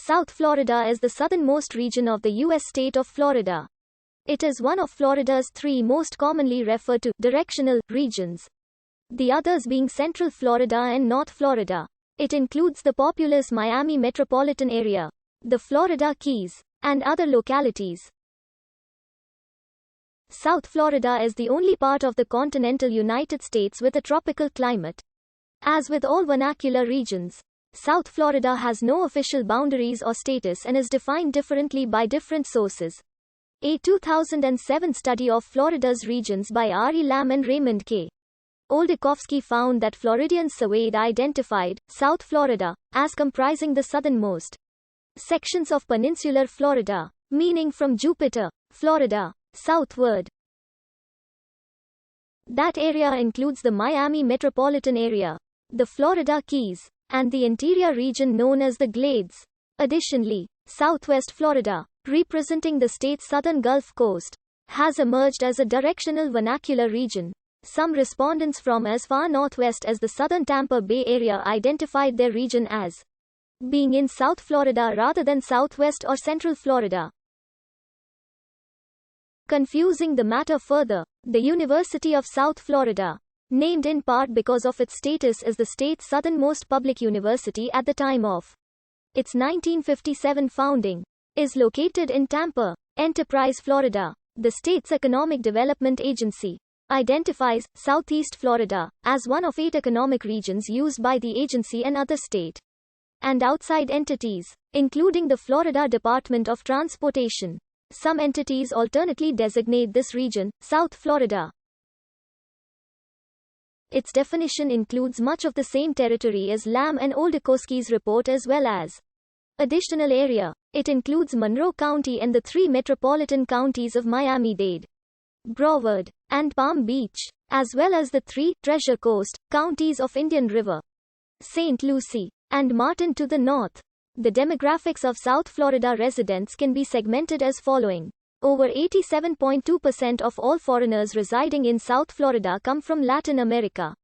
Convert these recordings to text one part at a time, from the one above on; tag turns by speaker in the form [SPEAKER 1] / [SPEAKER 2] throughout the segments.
[SPEAKER 1] South Florida is the southernmost region of the U.S. state of Florida. It is one of Florida's three most commonly referred to directional regions, the others being Central Florida and North Florida. It includes the populous Miami metropolitan area, the Florida Keys, and other localities. South Florida is the only part of the continental United States with a tropical climate. As with all vernacular regions, South Florida has no official boundaries or status and is defined differently by different sources. A 2007 study of Florida's regions by R.E. Lamb and Raymond K. Oldakowski found that Floridians surveyed identified South Florida as comprising the southernmost sections of peninsular Florida, meaning from Jupiter, Florida, southward. That area includes the Miami metropolitan area, the Florida Keys, and the interior region known as the Glades. Additionally, Southwest Florida, representing the state's southern Gulf Coast, has emerged as a directional vernacular region. Some respondents from as far northwest as the southern Tampa Bay area identified their region as being in South Florida rather than Southwest or Central Florida. Confusing the matter further, the University of South Florida, named in part because of its status as the state's southernmost public university at the time of its 1957 founding, is located in Tampa. Enterprise, Florida, the state's economic development agency, identifies Southeast Florida as one of 8 economic regions used by the agency and other state and outside entities, including the Florida Department of Transportation. Some entities alternately designate this region South Florida. Its definition includes much of the same territory as Lamb and Oldakowski's report as well as additional area. It includes Monroe County and the 3 metropolitan counties of Miami-Dade, Broward, and Palm Beach, as well as the 3 Treasure Coast counties of Indian River, St. Lucie, and Martin to the north. The demographics of South Florida residents can be segmented as following. Over 87.2% of all foreigners residing in South Florida come from Latin America.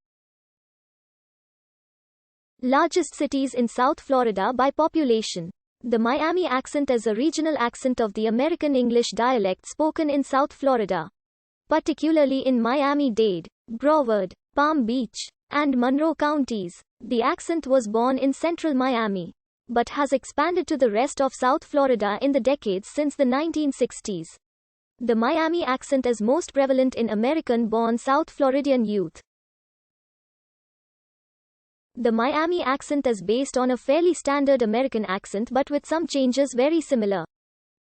[SPEAKER 1] Largest cities in South Florida by population. The Miami accent is a regional accent of the American English dialect spoken in South Florida, particularly in Miami-Dade, Broward, Palm Beach, and Monroe counties. The accent was born in central Miami, but has expanded to the rest of South Florida in the decades since the 1960s. The Miami accent is most prevalent in American-born South Floridian youth. The Miami accent is based on a fairly standard American accent but with some changes very similar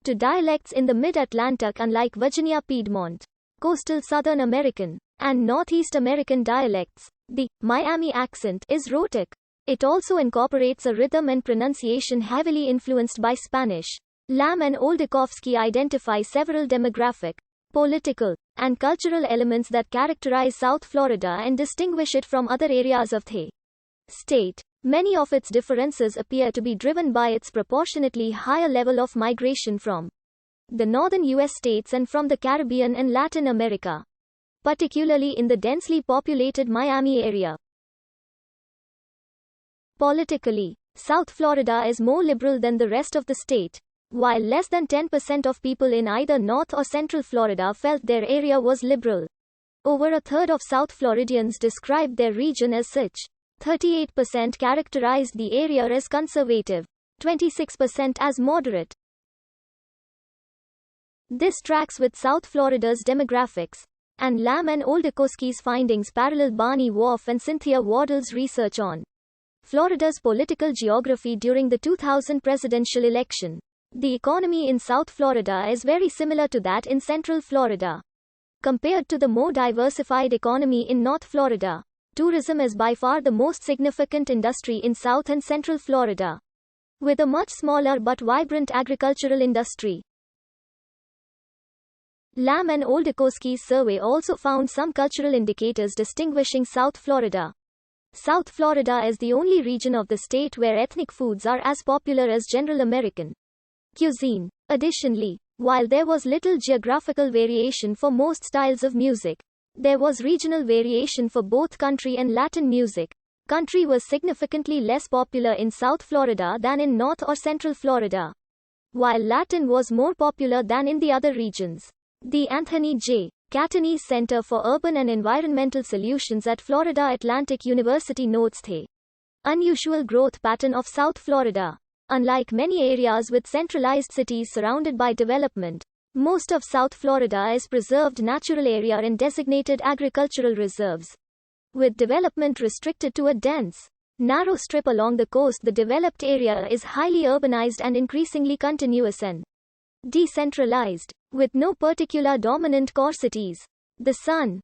[SPEAKER 1] to dialects in the Mid-Atlantic. Unlike Virginia Piedmont, coastal Southern American, and Northeast American dialects, the Miami accent is rhotic. It also incorporates a rhythm and pronunciation heavily influenced by Spanish. Lamb and Oldakowski identify several demographic, political, and cultural elements that characterize South Florida and distinguish it from other areas of the state. Many of its differences appear to be driven by its proportionately higher level of migration from the northern U.S. states and from the Caribbean and Latin America, particularly in the densely populated Miami area. Politically, South Florida is more liberal than the rest of the state. While less than 10% of people in either North or Central Florida felt their area was liberal, over a third of South Floridians described their region as such. 38% characterized the area as conservative, 26% as moderate. This tracks with South Florida's demographics, and Lamb and Oldakowski's findings parallel Barney Wolf and Cynthia Waddell's research on Florida's political geography during the 2000 presidential election. The economy in South Florida is very similar to that in Central Florida. Compared to the more diversified economy in North Florida, tourism is by far the most significant industry in South and Central Florida, with a much smaller but vibrant agricultural industry. Lamb and Oldakowski's survey also found some cultural indicators distinguishing South Florida. South Florida is the only region of the state where ethnic foods are as popular as general American cuisine. Additionally, while there was little geographical variation for most styles of music, there was regional variation for both country and Latin music. country was significantly less popular in South Florida than in North or Central Florida, while Latin was more popular than in the other regions. The Anthony J. Catanese Center for Urban and Environmental Solutions at Florida Atlantic University notes the unusual growth pattern of South Florida. Unlike many areas with centralized cities surrounded by development, most of South Florida is preserved natural area and designated agricultural reserves. With development restricted to a dense, narrow strip along the coast, the developed area is highly urbanized and increasingly continuous and decentralized, with no particular dominant core cities. The sun,